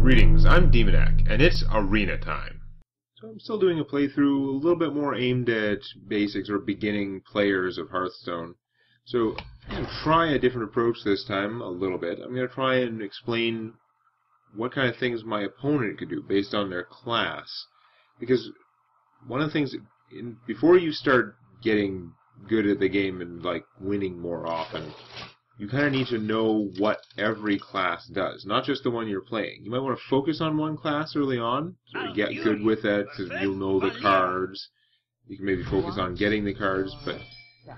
Greetings, I'm Demonac, and it's arena time. So I'm still doing a playthrough a little bit more aimed at basics or beginning players of Hearthstone. So I'm going to try a different approach this time, a little bit. I'm going to try and explain what kind of things my opponent could do based on their class. Because one of the things, before you start getting good at the game and like winning more often, you kind of need to know what every class does, not just the one you're playing. You might want to focus on one class early on, so you get good with it, so you'll know the cards. You can maybe focus on getting the cards, but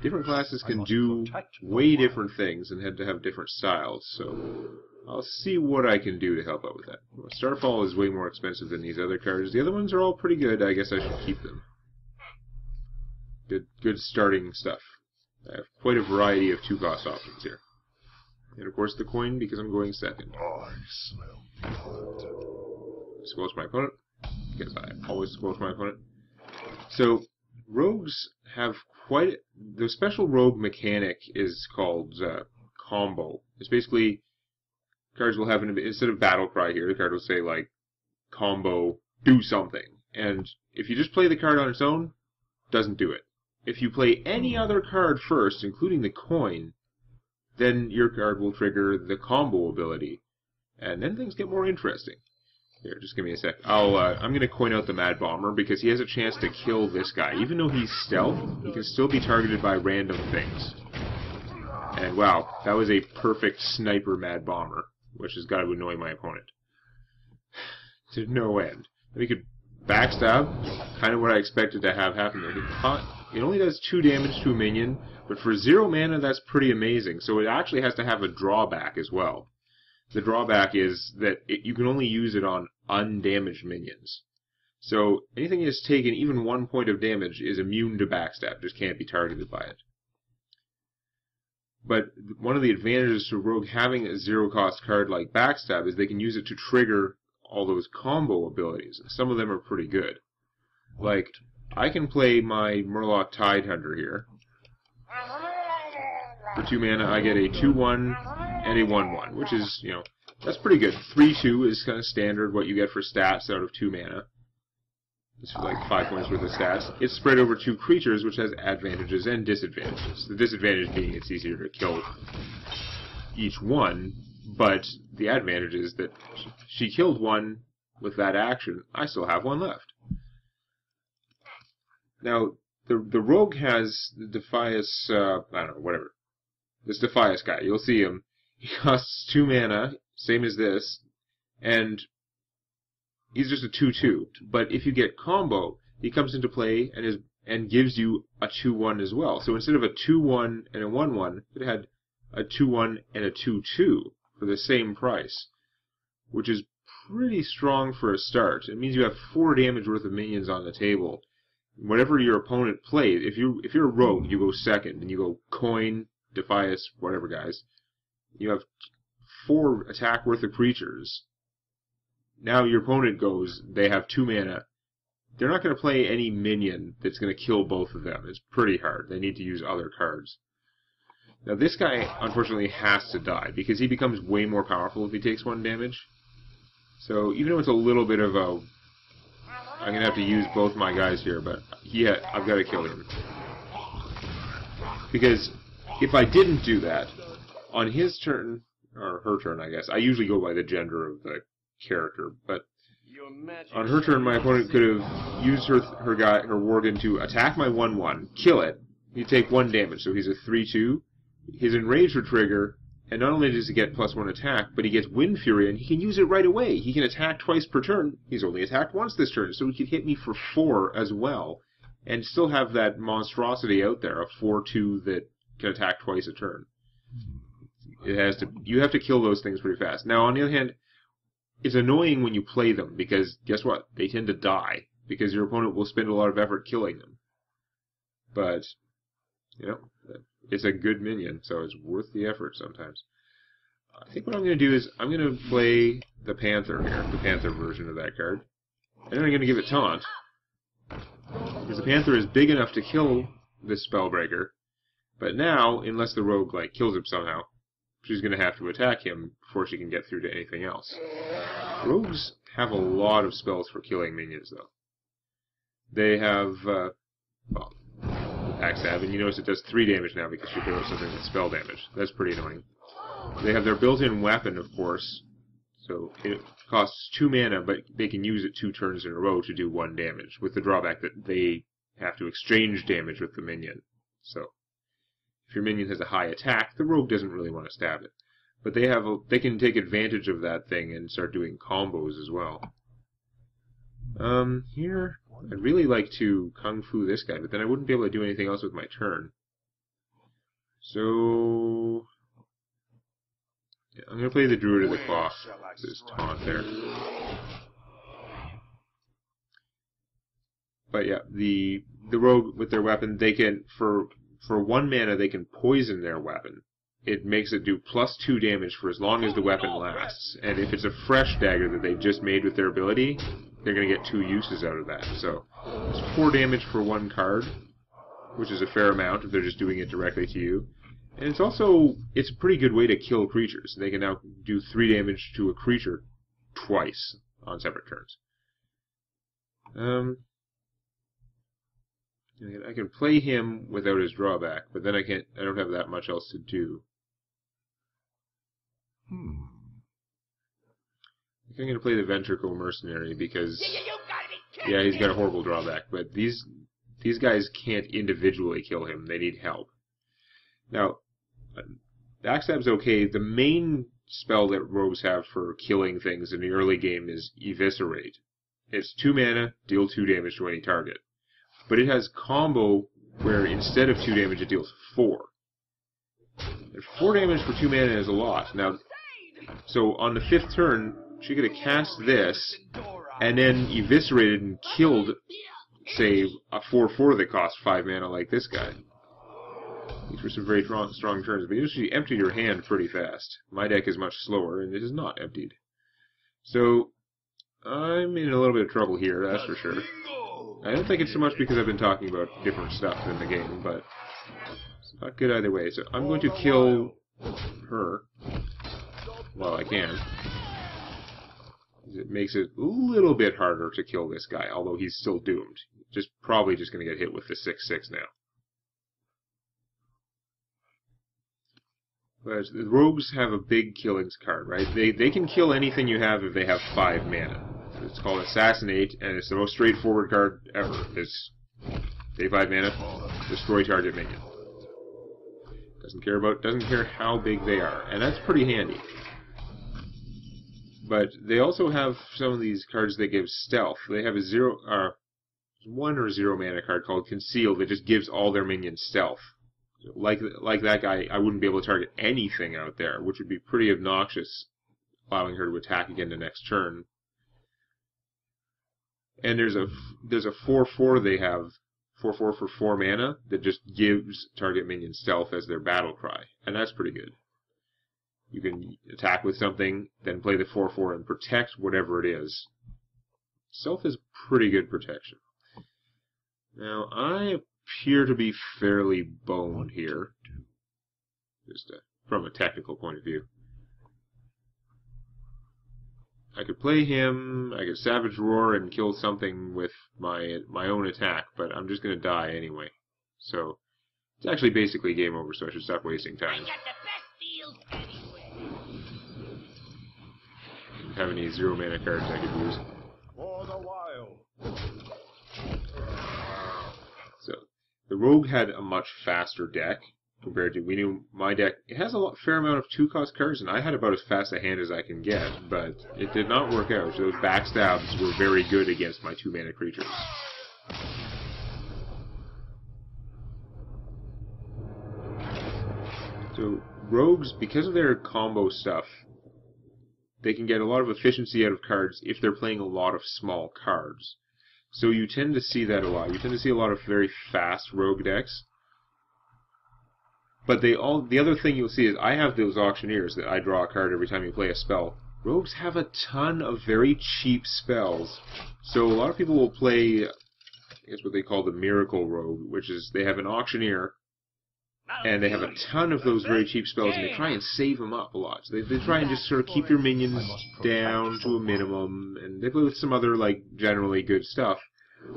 different classes can do way different things and have different styles, so I'll see what I can do to help out with that. Well, Starfall is way more expensive than these other cards. The other ones are all pretty good. I guess I should keep them. Good starting stuff. I have quite a variety of two-cost options here. And of course the coin, because I'm going second. I smell blood. Squelch my opponent, because I always squelch my opponent. So, rogues have the special rogue mechanic is called combo. It's basically, cards will have, instead of battle cry here, the card will say, like, combo, do something. And if you just play the card on its own, doesn't do it. If you play any other card first, including the coin, then your card will trigger the combo ability, and then things get more interesting. Here, just give me a sec. I'm going to coin out the Mad Bomber because he has a chance to kill this guy. Even though he's stealth, he can still be targeted by random things. And wow, that was a perfect sniper Mad Bomber, which has got to annoy my opponent to no end. And he could backstab, kind of what I expected to have happen there. It only does 2 damage to a minion, but for 0 mana, that's pretty amazing. So it actually has to have a drawback as well. The drawback is that you can only use it on undamaged minions. So anything that has taken even 1 point of damage is immune to backstab, just can't be targeted by it. But one of the advantages to Rogue having a 0-cost card like backstab is they can use it to trigger all those combo abilities. Some of them are pretty good. Like, I can play my Murloc Tidehunter here. For 2 mana, I get a 2/1 and a 1/1, which is, that's pretty good. 3/2 is kind of standard what you get for stats out of 2 mana. It's like 5 points worth of stats. It's spread over 2 creatures, which has advantages and disadvantages. The disadvantage being it's easier to kill each one, but the advantage is that she killed one with that action. I still have one left. Now, the rogue has the Defias, I don't know, whatever. This Defias guy, you'll see him. He costs 2 mana, same as this, and he's just a 2/2. But if you get combo, he comes into play and gives you a 2/1 as well. So instead of a 2/1 and a 1/1, it had a 2/1 and a 2/2 for the same price, which is pretty strong for a start. It means you have 4 damage worth of minions on the table. Whatever your opponent plays, if you're a rogue, you go second, and you go coin, Defias, whatever guys. You have 4 attack worth of creatures. Now your opponent goes, they have 2 mana. They're not going to play any minion that's going to kill both of them. It's pretty hard. They need to use other cards. Now this guy, unfortunately, has to die, because he becomes way more powerful if he takes 1 damage. So even though it's a little bit of a... I'm going to have to use both my guys here, but I've got to kill him. Because if I didn't do that, on his turn, or her turn, I guess, I usually go by the gender of the character, but on her turn, my opponent could have used her Worgen to attack my 1/1, kill it, he'd take 1 damage, so he's a 3/2. His Enrage would trigger, and not only does he get +1 attack, but he gets Wind Fury, and he can use it right away. He can attack twice per turn. He's only attacked once this turn, so he could hit me for 4 as well, and still have that monstrosity out there, a 4/2 that can attack twice a turn. You have to kill those things pretty fast. Now, on the other hand, it's annoying when you play them, because guess what? They tend to die, because your opponent will spend a lot of effort killing them. But, it's a good minion, so it's worth the effort sometimes. I think what I'm going to do is I'm going to play the Panther here, the Panther version of that card. And then I'm going to give it Taunt, because the Panther is big enough to kill this Spellbreaker. But now, unless the rogue kills him somehow, she's going to have to attack him before she can get through to anything else. Rogues have a lot of spells for killing minions, though. They have, well, Backstab, and you notice it does 3 damage now because you throw something with spell damage. That's pretty annoying. They have their built-in weapon, of course, so it costs 2 mana, but they can use it 2 turns in a row to do 1 damage, with the drawback that they have to exchange damage with the minion. So, if your minion has a high attack, the rogue doesn't really want to stab it. But they can take advantage of that thing and start doing combos as well. Here, I'd really like to Kung Fu this guy, but then I wouldn't be able to do anything else with my turn. So, yeah, I'm going to play the Druid of the Claw. This taunt there. But yeah, the rogue with their weapon, they can, for 1 mana, they can poison their weapon. It makes it do +2 damage for as long as the weapon lasts. And if it's a fresh dagger that they just made with their ability, they're going to get 2 uses out of that. So, it's 4 damage for 1 card, which is a fair amount if they're just doing it directly to you. And it's a pretty good way to kill creatures. They can now do 3 damage to a creature twice on separate turns. I can play him without his drawback, but then I don't have that much else to do. I think I'm going to play the Ventricle Mercenary because, yeah, he's got a horrible drawback, but these guys can't individually kill him. They need help. Now, Backstab's okay. The main spell that rogues have for killing things in the early game is Eviscerate. It's 2 mana, deal 2 damage to any target. But it has combo where instead of 2 damage it deals 4. And 4 damage for 2 mana is a lot. Now, so on the 5th turn, she could have cast this, and then eviscerated and killed, say, a 4/4 that costs 5 mana like this guy. These were some very strong turns, but you usually empty your hand pretty fast. My deck is much slower, and it is not emptied. So, I'm in a little bit of trouble here, that's for sure. I don't think it's so much because I've been talking about different stuff in the game, but it's not good either way. So I'm going to kill her while I can. It makes it a little bit harder to kill this guy, although he's still doomed. Probably just going to get hit with the 6/6 now. But the rogues have a big killings card, right? They can kill anything you have if they have 5 mana. It's called Assassinate, and it's the most straightforward card ever. It's pay 5 mana, destroy target minion. Doesn't care how big they are, and that's pretty handy. But they also have some of these cards that give stealth. They have a 1 or 0 mana card called Conceal that just gives all their minions stealth. Like that guy, I wouldn't be able to target anything out there, which would be pretty obnoxious, allowing her to attack again the next turn. And there's a 4/4 they have, 4/4 for 4 mana, that just gives target minion stealth as their battle cry, and that's pretty good. You can attack with something, then play the 4/4 and protect whatever it is. Stealth is pretty good protection. Now, I appear to be fairly boned here, just from a technical point of view. I could play him, I could Savage Roar and kill something with my own attack, but I'm just going to die anyway. So, it's actually basically game over, so I should stop wasting time. I got the best deals anyway. Don't have any 0 mana cards I could use. For the wild. So, the rogue had a much faster deck compared to my deck. It has a fair amount of 2-cost cards, and I had about as fast a hand as I can get, but it did not work out. Those backstabs were very good against my 2-mana creatures. So, rogues, because of their combo stuff, they can get a lot of efficiency out of cards if they're playing a lot of small cards. So you tend to see that a lot. You tend to see a lot of very fast rogue decks. But the other thing you'll see is I have those auctioneers that I draw a card every time you play a spell. Rogues have a ton of very cheap spells. So a lot of people will play, I guess what they call the Miracle Rogue, which is they have an auctioneer and they have a ton of those very cheap spells, and they try and save them up a lot. So they try and just sort of keep your minions down to a minimum, and they play with some other, like, generally good stuff.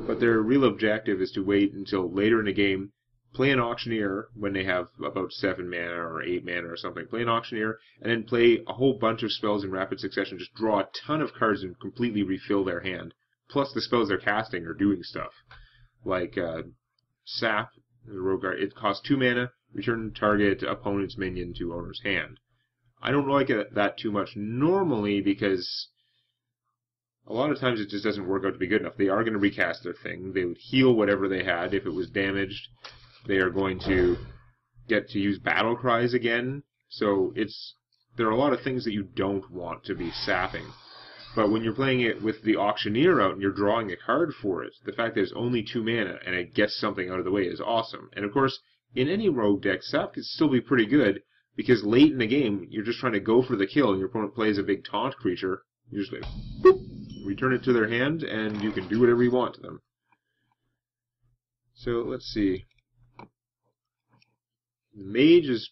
But their real objective is to wait until later in the game, play an Auctioneer when they have about 7 mana or 8 mana or something. Play an Auctioneer, and then play a whole bunch of spells in rapid succession. Just draw a ton of cards and completely refill their hand. Plus the spells they're casting are doing stuff. Like Sap, the Rogue Guard, it costs 2 mana, return target opponent's minion to owner's hand. I don't like that too much normally because a lot of times it just doesn't work out to be good enough. They are going to recast their thing. They would heal whatever they had if it was damaged. They are going to get to use battle cries again. So there are a lot of things that you don't want to be sapping. But when you're playing it with the Auctioneer out and you're drawing a card for it, the fact that it's only 2 mana and it gets something out of the way is awesome. And of course, in any rogue deck, sap can still be pretty good because late in the game, you're just trying to go for the kill and your opponent plays a big taunt creature. You just like, boop, return it to their hand and you can do whatever you want to them. So let's see. Mages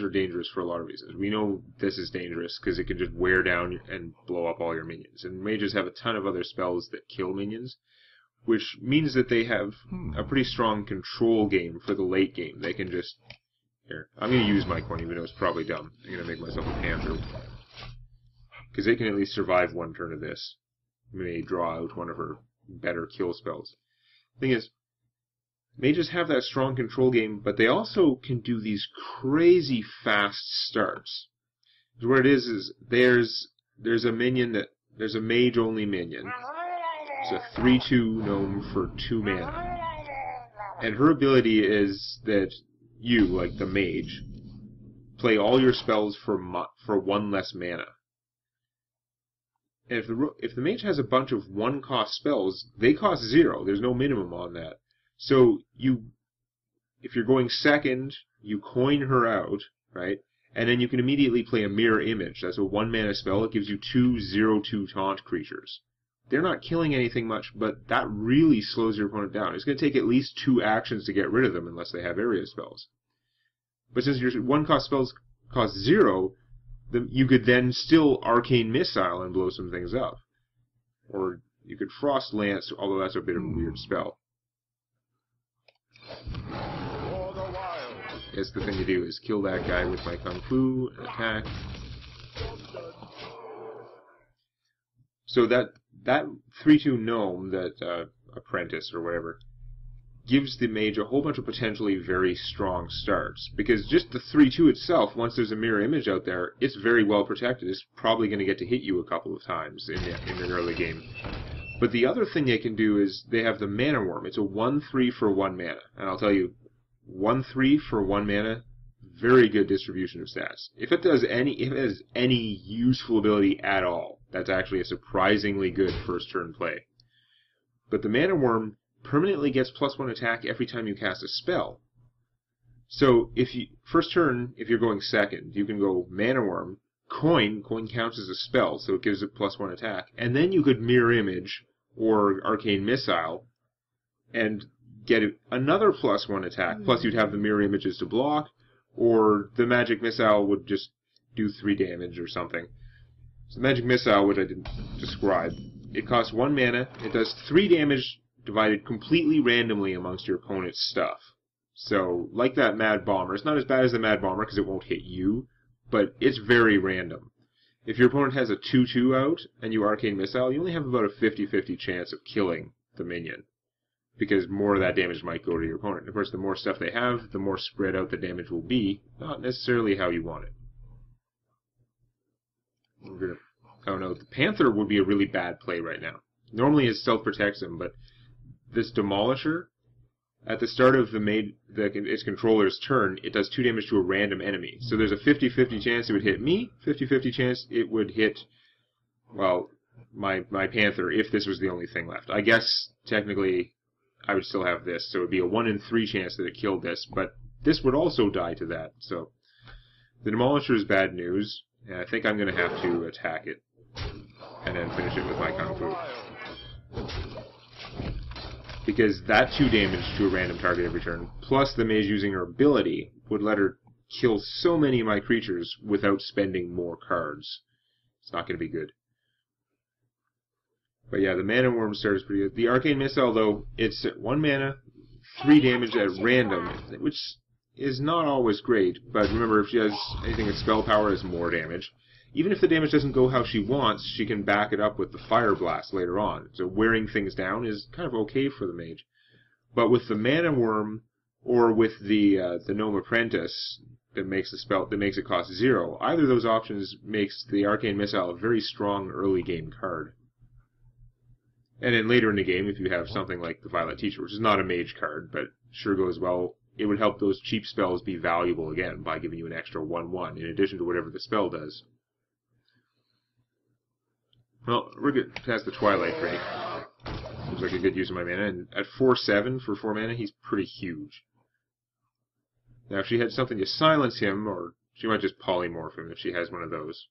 are dangerous for a lot of reasons. We know this is dangerous because it can just wear down and blow up all your minions. And mages have a ton of other spells that kill minions, which means that they have a pretty strong control game for the late game. They can just... Here, I'm going to use my coin even though it's probably dumb. I'm going to make myself a Panther. Because they can at least survive one turn of this. May draw out one of her better kill spells. Thing is, mages have that strong control game, but they also can do these crazy fast starts. What it is there's a minion there's a mage-only minion. It's a 3/2 gnome for 2 mana. And her ability is that you, like the mage, play all your spells for 1 less mana. And if the mage has a bunch of 1-cost spells, they cost 0. There's no minimum on that. So if you're going second, you coin her out, right? And then you can immediately play a Mirror Image. That's a 1 mana spell. It gives you 2 0/2 taunt creatures. They're not killing anything much, but that really slows your opponent down. It's going to take at least 2 actions to get rid of them unless they have area spells. But since your 1-cost spells cost 0, you could then still Arcane Missile and blow some things up. Or you could Frost Lance, although that's a bit of a weird spell. For the wild. I guess the thing to do is kill that guy with my Kung Fu and attack. So that 3/2 gnome, that apprentice or whatever, gives the mage a whole bunch of potentially very strong starts. Because just the 3/2 itself, once there's a mirror image out there, it's very well protected. It's probably going to get to hit you a couple of times in the early game. But the other thing they can do is they have the Mana Worm. It's a 1/3 for 1 mana. And I'll tell you, 1/3 for 1 mana, very good distribution of stats. If it has any useful ability at all, that's actually a surprisingly good first turn play. But the Mana Worm permanently gets +1 attack every time you cast a spell. So first turn, if you're going second, you can go Mana Worm, Coin counts as a spell, so it gives it +1 attack, and then you could Mirror Image or Arcane Missile and get another +1 attack, plus you'd have the Mirror Images to block, or the Magic Missile would just do 3 damage or something. So the Magic Missile, which I didn't describe, it costs 1 mana, it does 3 damage divided completely randomly amongst your opponent's stuff. So, like that Mad Bomber, it's not as bad as the Mad Bomber because it won't hit you, but it's very random. If your opponent has a 2/2 out and you Arcane Missile, you only have about a 50-50 chance of killing the minion, because more of that damage might go to your opponent. Of course, the more stuff they have, the more spread out the damage will be, not necessarily how you want it. Oh no, the Panther would be a really bad play right now. Normally it stealth protects him, but this Demolisher, at the start of its controller's turn, it does 2 damage to a random enemy. So there's a 50-50 chance it would hit me, 50-50 chance it would hit, well, my Panther, if this was the only thing left. I guess, technically, I would still have this, so it would be a 1 in 3 chance that it killed this, but this would also die to that. So the Demolisher is bad news, and I think I'm going to have to attack it, and then finish it with my Kung Fu. because that 2 damage to a random target every turn, plus the mage using her ability, would let her kill so many of my creatures without spending more cards. It's not going to be good. But yeah, the Mana Worm start is pretty good. The Arcane Missile, though, it's 1 mana, 3 damage at random, which is not always great, but remember, if she has anything with spell power, it's more damage. Even if the damage doesn't go how she wants, she can back it up with the Fire Blast later on. So wearing things down is kind of okay for the mage. But with the Mana Worm, or with the Gnome Apprentice, that makes it cost 0, either of those options makes the Arcane Missile a very strong early game card. And then later in the game, if you have something like the Violet Teacher, which is not a mage card, but sure goes well, it would help those cheap spells be valuable again by giving you an extra 1/1 in addition to whatever the spell does. Well, we're good past the Twilight break. Seems like a good use of my mana, and at 4/7 for 4 mana, he's pretty huge. Now, if she had something to silence him, or she might just polymorph him if she has one of those.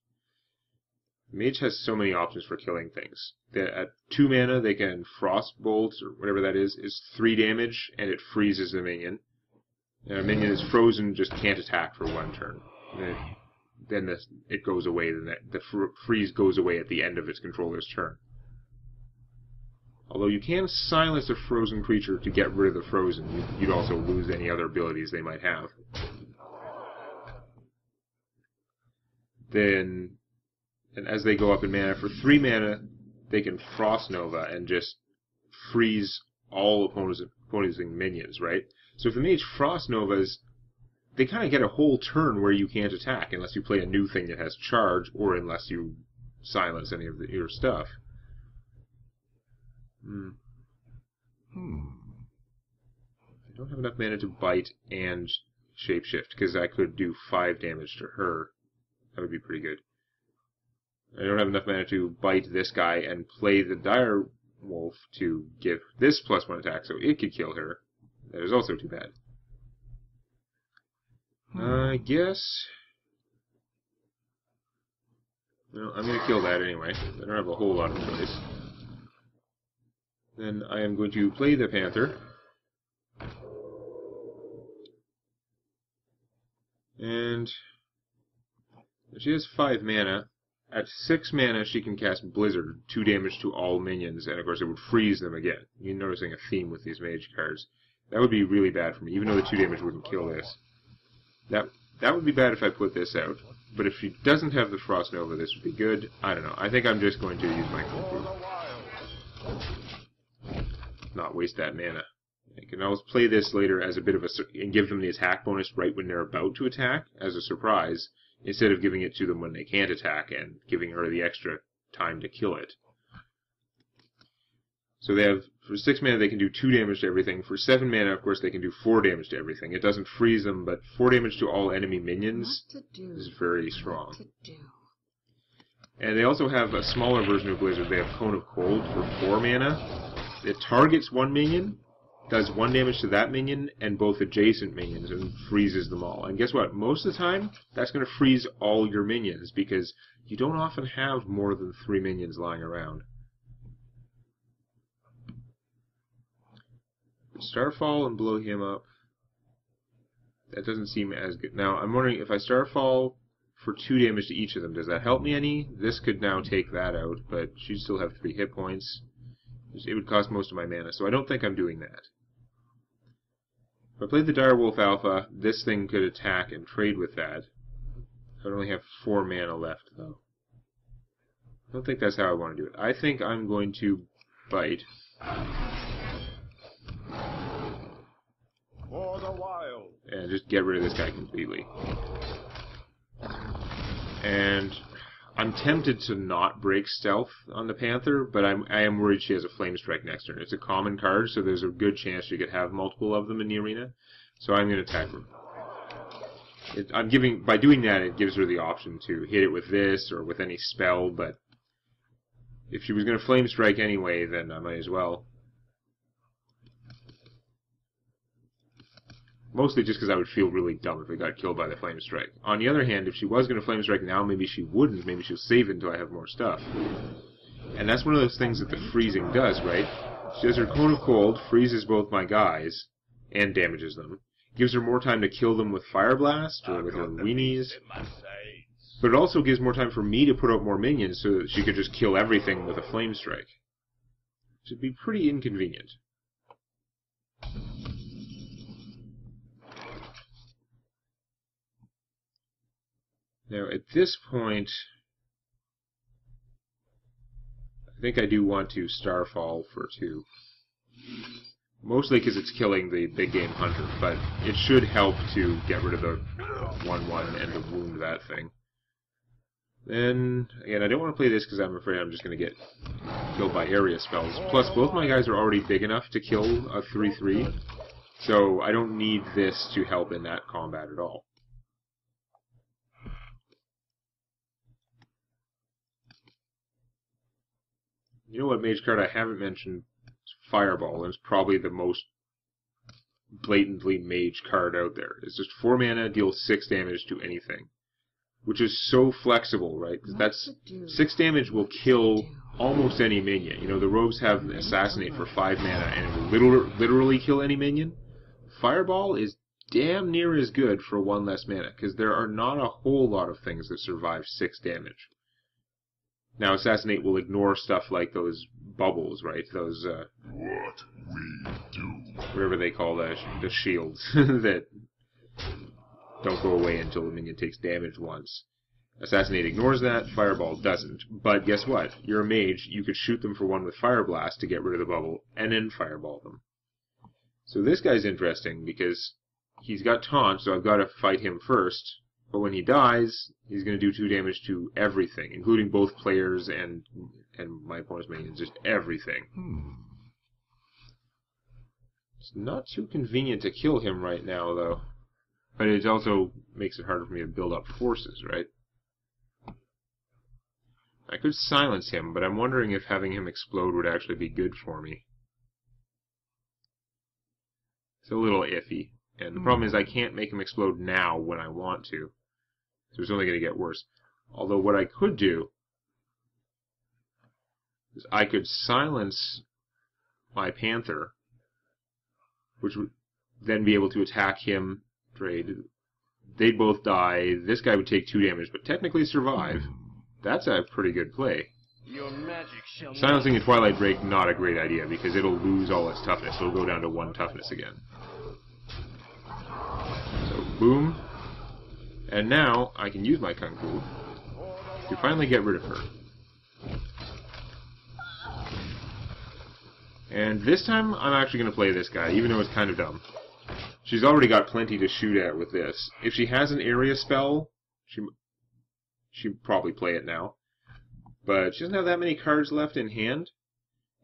Mage has so many options for killing things. At 2 mana, they can Frostbolt, or whatever that is 3 damage, and it freezes the minion. And a minion is frozen, just can't attack for 1 turn. Then it goes away, the freeze goes away at the end of its controller's turn. Although you can silence a frozen creature to get rid of the frozen, you'd also lose any other abilities they might have. Then, and as they go up in mana, for 3 mana, they can Frost Nova and just freeze all opposing minions, right? So if the mage Frost Novas, they kind of get a whole turn where you can't attack unless you play a new thing that has charge, or unless you silence any of your stuff. I don't have enough mana to bite and shapeshift, because I could do 5 damage to her. That would be pretty good. I don't have enough mana to bite this guy and play the Dire Wolf to give this +1 attack, so it could kill her. That is also too bad. I guess... Well, I'm going to kill that anyway. I don't have a whole lot of choice. Then I am going to play the Panther. And she has 5 mana. At 6 mana, she can cast Blizzard, 2 damage to all minions, and of course it would freeze them again. You're noticing a theme with these mage cards. That would be really bad for me, even though the 2 damage wouldn't kill this. That would be bad if I put this out, but if she doesn't have the Frost Nova, this would be good. I don't know. I think I'm just going to use my Kung Fu. Not waste that mana. I can always play this later as a bit of and give them the attack bonus right when they're about to attack, as a surprise, instead of giving it to them when they can't attack and giving her the extra time to kill it. So they have, for 6 mana, they can do 2 damage to everything. For 7 mana, of course, they can do 4 damage to everything. It doesn't freeze them, but 4 damage to all enemy minions is very strong. And they also have a smaller version of Blizzard. They have Cone of Cold for 4 mana. It targets 1 minion, does 1 damage to that minion, and both adjacent minions, and freezes them all. And guess what? Most of the time, that's going to freeze all your minions, because you don't often have more than 3 minions lying around. Starfall and blow him up. That doesn't seem as good. Now, I'm wondering if I Starfall for 2 damage to each of them, does that help me any? This could now take that out, but she'd still have 3 hit points. It would cost most of my mana, so I don't think I'm doing that. If I played the Direwolf Alpha, this thing could attack and trade with that. I only have 4 mana left, though. I don't think that's how I want to do it. I think I'm going to bite. For the wild. And just get rid of this guy completely. And I'm tempted to not break stealth on the Panther, but I am worried she has a Flame Strike next turn. It's a common card, so there's a good chance she could have multiple of them in the arena. So I'm going to attack her. By doing that, it gives her the option to hit it with this or with any spell, but if she was going to Flame Strike anyway, then I might as well. Mostly just because I would feel really dumb if it got killed by the Flame Strike. On the other hand, if she was going to Flame Strike now, maybe she wouldn't. Maybe she'll save it until I have more stuff. And that's one of those things that the freezing does, right? She has her Cone of Cold, freezes both my guys, and damages them. Gives her more time to kill them with Fire Blast, or with her weenies. But it also gives more time for me to put out more minions, so that she could just kill everything with a Flame Strike. Which would be pretty inconvenient. Now, at this point, I think I do want to Starfall for 2. Mostly because it's killing the big game hunter, but it should help to get rid of the 1/1 and to wound that thing. Then, again, I don't want to play this because I'm afraid I'm just going to get killed by area spells. Plus, both my guys are already big enough to kill a 3/3, so I don't need this to help in that combat at all. You know what mage card I haven't mentioned? It's Fireball, and it's probably the most blatantly mage card out there. It's just 4 mana, deals 6 damage to anything. Which is so flexible, right? Because that's 6 damage will kill almost any minion. You know, the rogues have Assassinate for 5 mana, and it will literally kill any minion. Fireball is damn near as good for 1 less mana, because there are not a whole lot of things that survive 6 damage. Now, Assassinate will ignore stuff like those bubbles, right? Those, What we do. whatever they call the shields that don't go away until the minion takes damage once. Assassinate ignores that, Fireball doesn't. But guess what? You're a mage, you could shoot them for 1 with Fire Blast to get rid of the bubble, and then Fireball them. So this guy's interesting, because he's got taunt, so I've got to fight him first. But when he dies, he's going to do 2 damage to everything, including both players and my opponent's minions, just everything. It's not too convenient to kill him right now, though. But it also makes it harder for me to build up forces, right? I could silence him, but I'm wondering if having him explode would actually be good for me. It's a little iffy. And the problem is I can't make him explode now when I want to. So it's only going to get worse. Although what I could do is I could silence my Panther, which would then be able to attack him, trade. They'd both die. This guy would take 2 damage, but technically survive. That's a pretty good play. Your magic shall Silencing a Twilight Drake, not a great idea, because it'll lose all its toughness. It'll go down to 1 toughness again. So, boom. And now, I can use my Kung Fu to finally get rid of her. And this time, I'm actually going to play this guy, even though it's kind of dumb. She's already got plenty to shoot at with this. If she has an area spell, she'd probably play it now. But she doesn't have that many cards left in hand.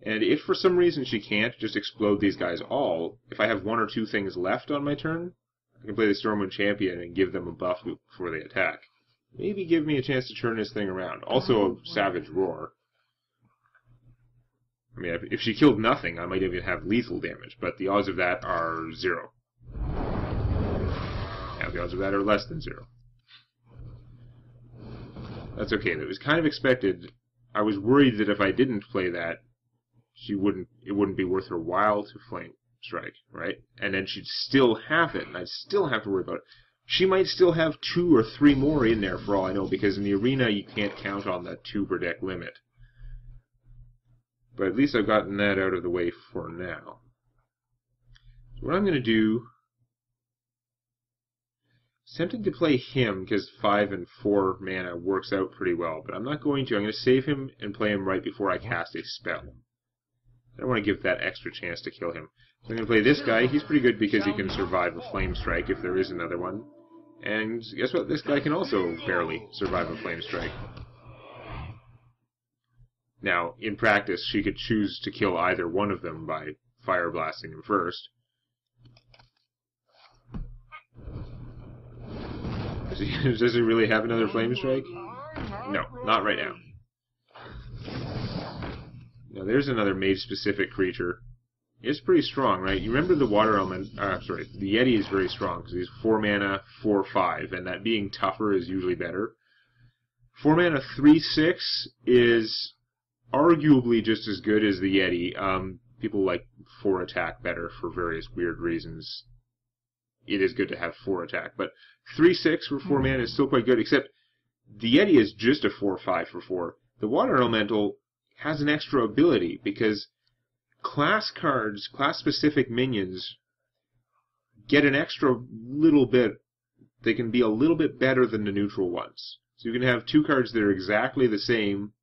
And if for some reason she can't just explode these guys all, if I have 1 or 2 things left on my turn, I can play the Stormwind Champion and give them a buff before they attack. Maybe give me a chance to turn this thing around. Also, a Savage Roar. I mean, if she killed nothing, I might even have lethal damage, but the odds of that are 0. Now, the odds of that are less than 0. That's okay. It was kind of expected. I was worried that if I didn't play that, it wouldn't be worth her while to Flame Strike, right? And then she'd still have it, and I'd still have to worry about it. She might still have 2 or 3 more in there for all I know, because in the arena you can't count on that 2 per deck limit. But at least I've gotten that out of the way for now. So what I'm going to do... Tempted to play him, because 5 and 4 mana works out pretty well, but I'm not going to. I'm going to save him and play him right before I cast a spell. I don't want to give that extra chance to kill him. So I'm going to play this guy. He's pretty good because he can survive a Flame Strike if there is another one. And guess what? This guy can also barely survive a Flame Strike. Now, in practice, she could choose to kill either one of them by Fire Blasting him first. Does he really have another Flame Strike? No, not right now. Now there's another mage-specific creature. It's pretty strong, right? You remember the water element... the Yeti is very strong, because he's 4 mana, 4/5, and that being tougher is usually better. 4 mana, 3/6 is arguably just as good as the Yeti, people like 4 attack better for various weird reasons. It is good to have 4 attack, but 3/6 for 4 mana is still quite good, except the Yeti is just a 4/5 for 4. The Water Elemental has an extra ability, because class cards, class-specific minions, get an extra little bit. They can be a little bit better than the neutral ones. So you can have 2 cards that are exactly the same,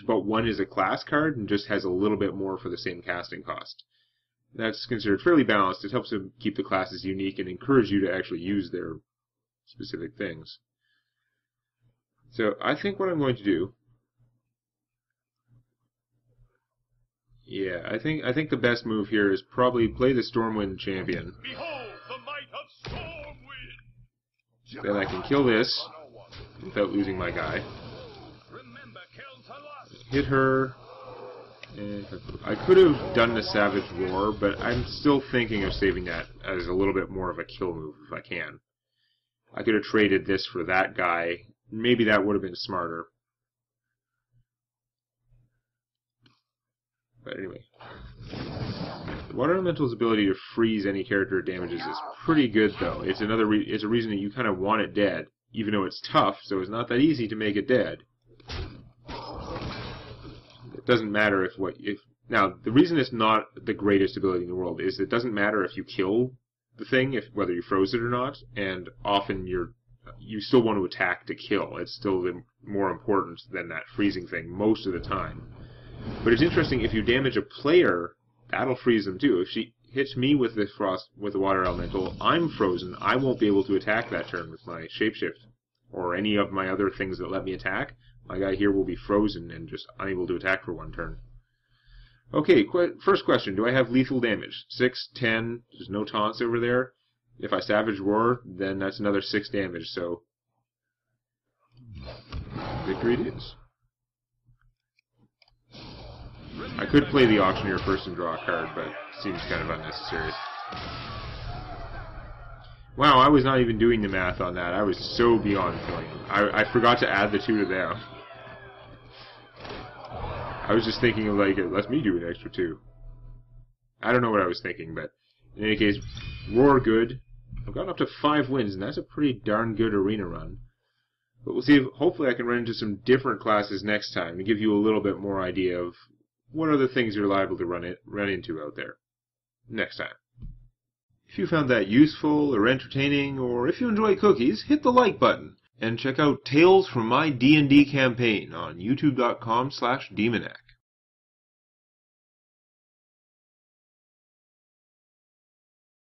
but one is a class card and just has a little bit more for the same casting cost. That's considered fairly balanced. It helps to keep the classes unique and encourage you to actually use their specific things. So I think what I'm going to do... Yeah, I think the best move here is probably play the Stormwind Champion. Behold the might of Stormwind! Then I can kill this without losing my guy. Hit her. And I could have done the Savage Roar, but I'm still thinking of saving that as a little bit more of a kill move if I can. I could have traded this for that guy. Maybe that would have been smarter. But anyway. The Water Elemental's ability to freeze any character it damages is pretty good, though. It's it's a reason that you kind of want it dead, even though it's tough, so it's not that easy to make it dead. It doesn't matter now, the reason it's not the greatest ability in the world is it doesn't matter if you kill the thing, whether you froze it or not, and often you still want to attack to kill. It's still more important than that freezing thing most of the time. But it's interesting, if you damage a player, that'll freeze them too. If she hits me with the Water Elemental, I'm frozen. I won't be able to attack that turn with my Shapeshift or any of my other things that let me attack. My guy here will be frozen and just unable to attack for 1 turn. Okay, first question. Do I have lethal damage? 6, 10, there's no taunts over there. If I Savage Roar, then that's another 6 damage, so... victory it is. I could play the Auctioneer first and draw a card, but it seems kind of unnecessary. Wow, I was not even doing the math on that. I was so beyond killing him. I forgot to add the 2 to them. I was just thinking of, like, let me do an extra 2. I don't know what I was thinking, but in any case, Roar good. I've gotten up to 5 wins, and that's a pretty darn good arena run. But we'll see if, hopefully I can run into some different classes next time and give you a little bit more idea of what other things you're liable to run into out there next time. If you found that useful or entertaining, or if you enjoy cookies, hit the like button. And check out Tales from My D&D Campaign on youtube.com/Demonac.